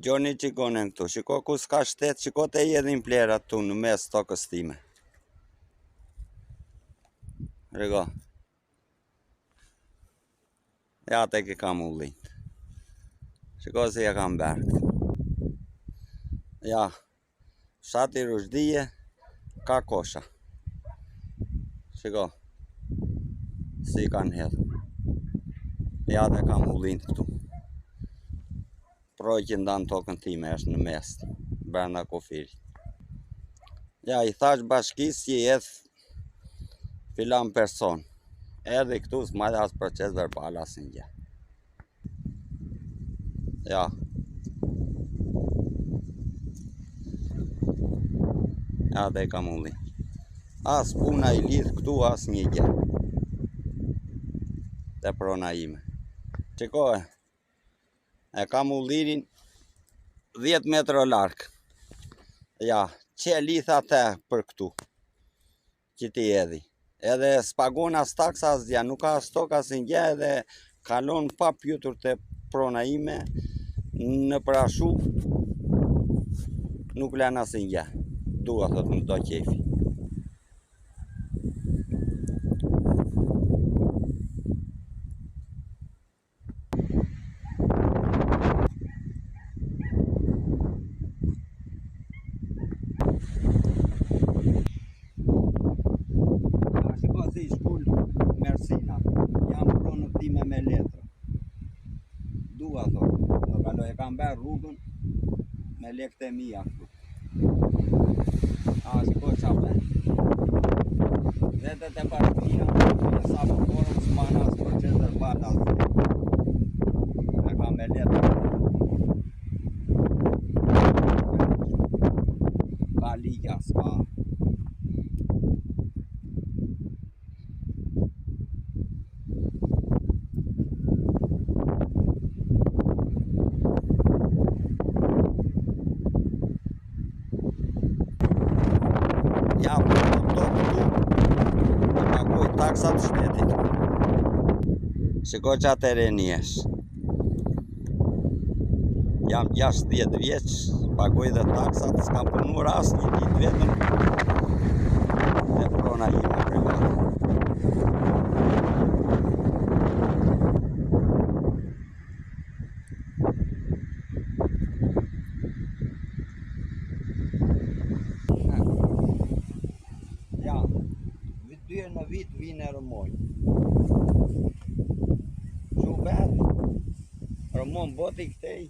Gjoni qikonin këtu, shiko ku s'ka shtet, shiko të jedhin plerat tu në mes tokës time. Rego. Ja te ki kam ullin. Shiko si ja kam berë. Ja, fshati Rushdije ka kosha. Shiko, si kanë hedhë. Ja te kam ullin këtu. Projqë ndanë tokën time është në mes, brenda kufirit. Ja, i thash bashkis që jedh filan person. Edhe këtu s'majtë asë proces verbal asë një. Ja. Ja, dhe kam ullin. As puna i lidh këtu asë një gjë. Dhe prona ime. Qikohe. E kam ullirin 10 metra larkë. Ja, që litha te për këtu. Që ti edhi. Edhe s'pagon as taksa as dja, nuk ka as tok as një edhe kalon pa pjutur të prona ime në prashu. Nuk len as një. Dua thot në do qefi. Si shkull Mersina, jam pronë time me letra. Dua thot, do kaloj e kam bërë rrugën me lekët e mija këtu. A, shiko qa vend. Vetet e partia, sa përkorën s'mana së proces verbal asë. E kam me letra. Ka ligja, s'ka. Ja, këtu, e pagoj taksat shtetit. Shiko që atë e reni esh. Jam 60 vjeç, pagoj dhe taksat, s'kam punur asë një ditë vetëm. Dhe prona ime private. Ja, dyre në vit vine rëmoj. Që bedh, rëmon boti këtej.